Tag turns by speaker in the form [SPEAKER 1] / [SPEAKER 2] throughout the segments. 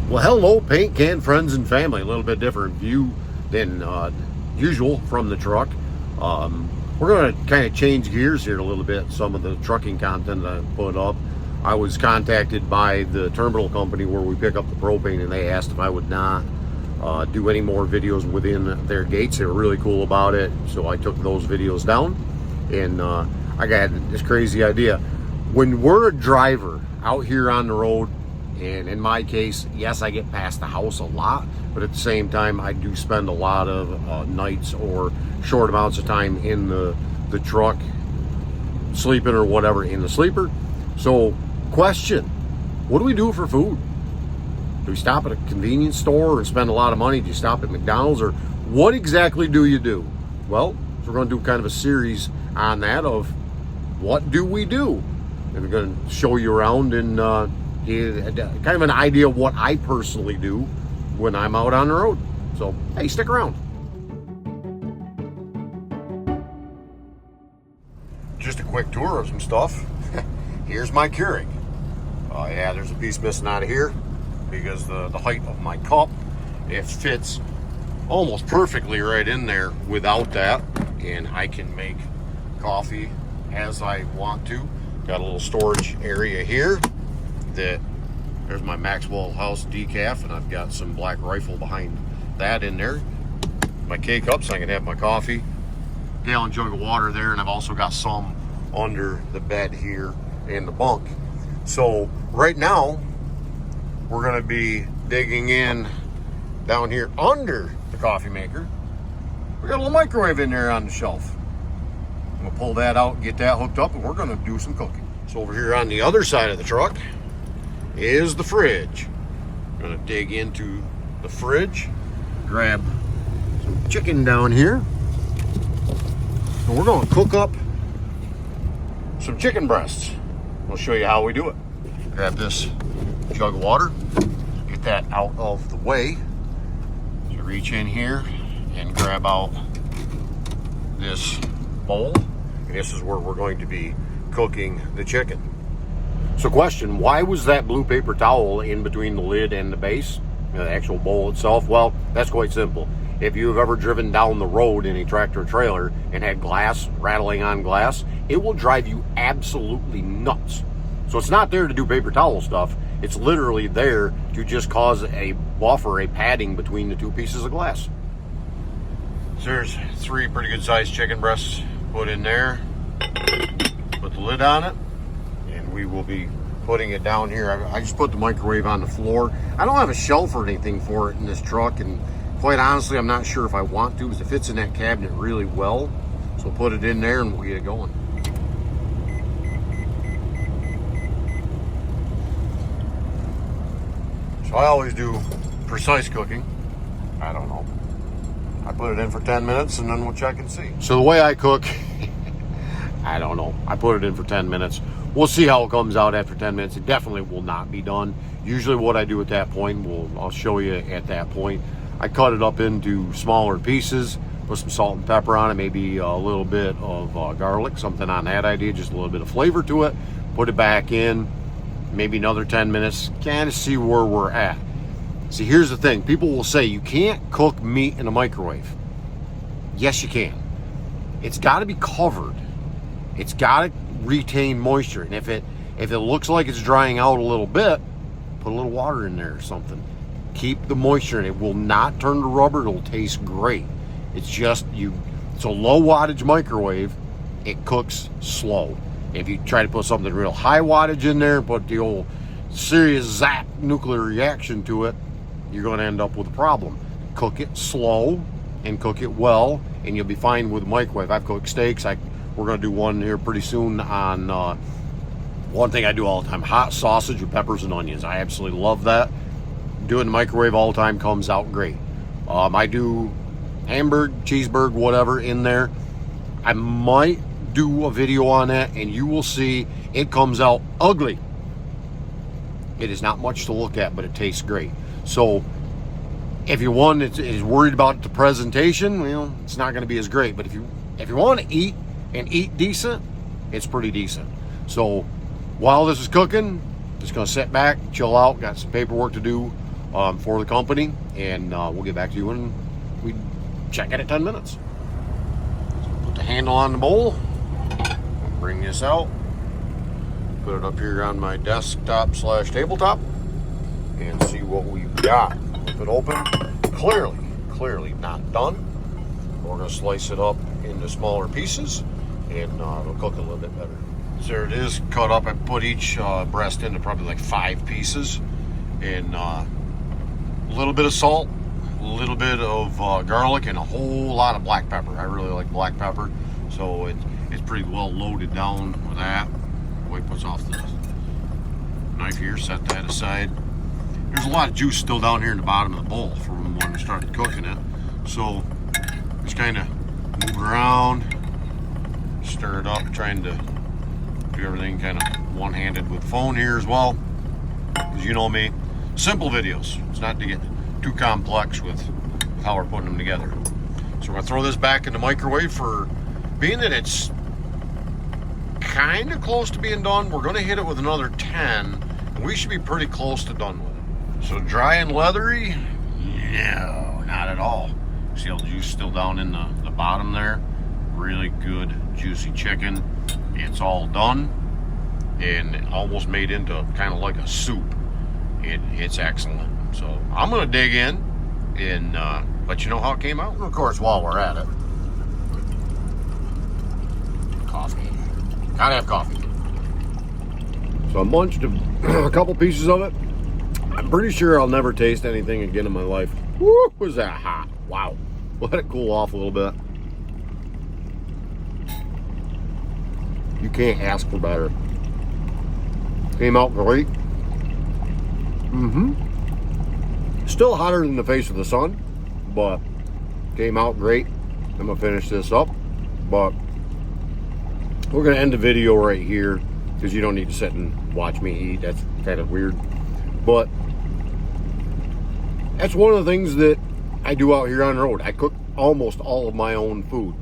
[SPEAKER 1] Well, hello, paint can friends and family. A little bit different view than usual from the truck. We're going to kind of change gears here a little bit. Some of the trucking content that I put up. I was contacted by the terminal company where we pick up the propane, and they asked if I would not do any more videos within their gates. They were really cool about it, so I took those videos down, and I got this crazy idea. When we're a driver out here on the road, and in my case, yes, I get past the house a lot, but at the same time, I do spend a lot of nights or short amounts of time in the truck, sleeping or whatever in the sleeper. So, question, what do we do for food? Do we stop at a convenience store and spend a lot of money? Do you stop at McDonald's? Or what exactly do you do? Well, so we're going to do kind of a series on that of what do we do? And we're going to show you around and kind of an idea of what I personally do when I'm out on the road. So, hey, stick around. Just a quick tour of some stuff. Here's my Keurig. Yeah, there's a piece missing out of here because the height of my cup, it fits almost perfectly right in there without that, and I can make coffee as I want to. Got a little storage area here. There's my Maxwell House decaf, and I've got some Black Rifle behind that in there. My K-cups, I can have my coffee. Gallon jug of water there, and I've also got some under the bed here in the bunk. So right now, we're gonna be digging in down here under the coffee maker. We got a little microwave in there on the shelf. I'm gonna pull that out, get that hooked up, and we're gonna do some cooking. So over here on the other side of the truck is the fridge. I'm gonna dig into the fridge, grab some chicken down here, and we're gonna cook up some chicken breasts. We'll show you how we do it. Grab this jug of water, get that out of the way. So reach in here and grab out this bowl. And this is where we're going to be cooking the chicken. So question, why was that blue paper towel in between the lid and the base, the actual bowl itself? Well, that's quite simple. If you've ever driven down the road in a tractor trailer and had glass rattling on glass, it will drive you absolutely nuts. So it's not there to do paper towel stuff. It's literally there to just cause a buffer, a padding between the two pieces of glass. So there's 3 pretty good sized chicken breasts put in there. Put the lid on it, and we will be putting it down here. I just put the microwave on the floor. I don't have a shelf or anything for it in this truck, and quite honestly, I'm not sure if I want to, because it fits in that cabinet really well. So put it in there and we'll get it going. So I always do precise cooking. I don't know. I put it in for 10 minutes and then we'll check and see. So the way I cook, I don't know. I put it in for 10 minutes. We'll see how it comes out after 10 minutes. It definitely will not be done. Usually what I do at that point, I'll show you at that point. I cut it up into smaller pieces, put some salt and pepper on it, maybe a little bit of garlic, something on that idea, just a little bit of flavor to it. Put it back in, maybe another 10 minutes, kind of see where we're at. See, here's the thing. People will say you can't cook meat in a microwave. Yes, you can. It's got to be covered. It's got to retain moisture. And if it looks like it's drying out a little bit, put a little water in there or something. Keep the moisture in it. It will not turn to rubber. It'll taste great. It's just it's a low wattage microwave. It cooks slow. If you try to put something real high wattage in there, put the old serious zap nuclear reaction to it, you're going to end up with a problem. Cook it slow and cook it well, and you'll be fine with the microwave. I've cooked steaks. We're going to do one here pretty soon on one thing I do all the time, hot sausage with peppers and onions. I absolutely love that. Doing the microwave all the time comes out great. I do hamburger, cheeseburger, whatever in there. I might do a video on that, and you will see it comes out ugly. It is not much to look at, but it tastes great. So if you're one that is worried about the presentation, well, it's not going to be as great. But if you want to eat and eat decent, it's pretty decent. So while this is cooking, just going to sit back, chill out, got some paperwork to do for the company, and we'll get back to you when we check it at 10 minutes. So put the handle on the bowl, bring this out, put it up here on my desktop / tabletop, and see what we've got. Flip it open. Clearly not done. We're going to slice it up into smaller pieces, and it'll cook a little bit better. So there it is, cut up. I put each breast into probably like 5 pieces, and a little bit of salt, a little bit of garlic, and a whole lot of black pepper. I really like black pepper, so it's pretty well loaded down with that. Wipe what's off the knife here, set that aside. There's a lot of juice still down here in the bottom of the bowl from when we started cooking it, so just kind of move it around, stir it up, trying to do everything kind of one-handed with the phone here as well, because you know me, simple videos. It's not to get too complex with how we're putting them together. So we're going to throw this back in the microwave. For being that it's kind of close to being done, we're going to hit it with another 10, and we should be pretty close to done with it. So dry and leathery? No, not at all. See all the juice still down in the bottom there? Really good, juicy chicken. It's all done, and almost made into kind of like a soup. It's excellent. So I'm going to dig in and let you know how it came out. And of course, while we're at it, coffee. Gotta have coffee. So I munched a couple pieces of it. I'm pretty sure I'll never taste anything again in my life. Woo, was that hot? Wow. Let it cool off a little bit. You can't ask for better. Came out great. Still hotter than the face of the sun, but came out great. I'm gonna finish this up, but we're gonna end the video right here because you don't need to sit and watch me eat. That's kind of weird, but that's one of the things that I do out here on the road. I cook almost all of my own food.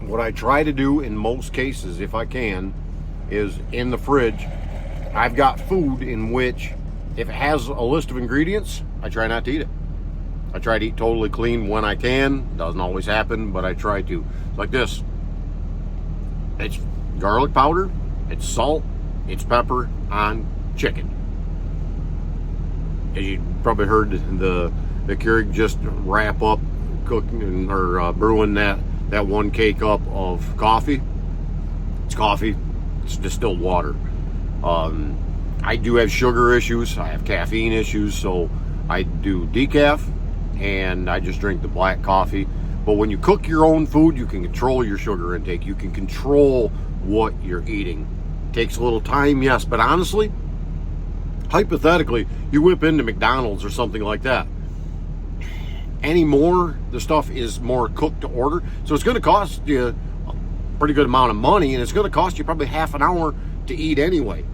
[SPEAKER 1] What I try to do in most cases, if I can, is in the fridge, I've got food in which, if it has a list of ingredients, I try not to eat it. I try to eat totally clean when I can. Doesn't always happen, but I try to. Like this. It's garlic powder, it's salt, it's pepper on chicken. As you probably heard the Keurig just wrap up cooking or brewing that 1K cup of coffee. It's coffee. It's distilled water. I do have sugar issues. I have caffeine issues, so I do decaf, and I just drink the black coffee. But when you cook your own food, you can control your sugar intake. You can control what you're eating. Takes a little time, yes, but honestly, hypothetically, you whip into McDonald's or something like that. Anymore, the stuff is more cooked to order, so it's going to cost you a pretty good amount of money, and it's going to cost you probably half an hour to eat anyway.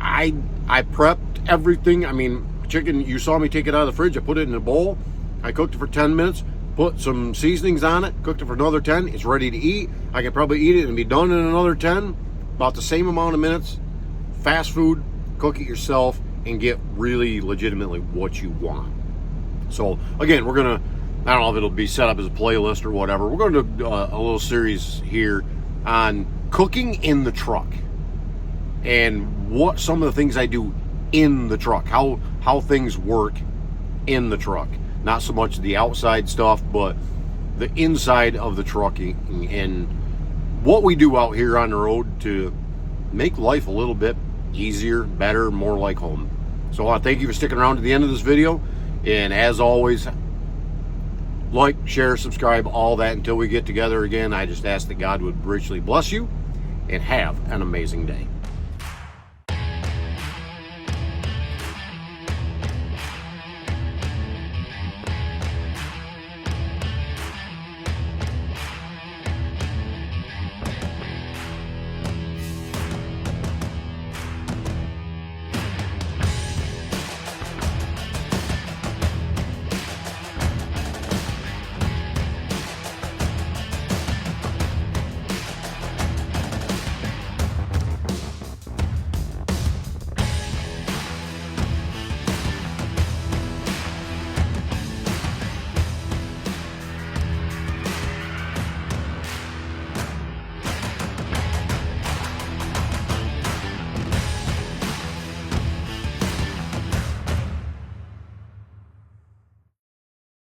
[SPEAKER 1] I prepped everything. I mean, chicken, you saw me take it out of the fridge. I put it in a bowl. I cooked it for 10 minutes, put some seasonings on it, cooked it for another 10. It's ready to eat. I can probably eat it and be done in another 10. About the same amount of minutes. Fast food, cook it yourself, and get really legitimately what you want. So again, we're gonna, I don't know if it'll be set up as a playlist or whatever. We're going to do a little series here on cooking in the truck and what some of the things I do in the truck, how things work in the truck. Not so much the outside stuff, but the inside of the truck and what we do out here on the road to make life a little bit easier, better, more like home. So I want to thank you for sticking around to the end of this video. And as always, like, share, subscribe, all that until we get together again. I just ask that God would richly bless you and have an amazing day.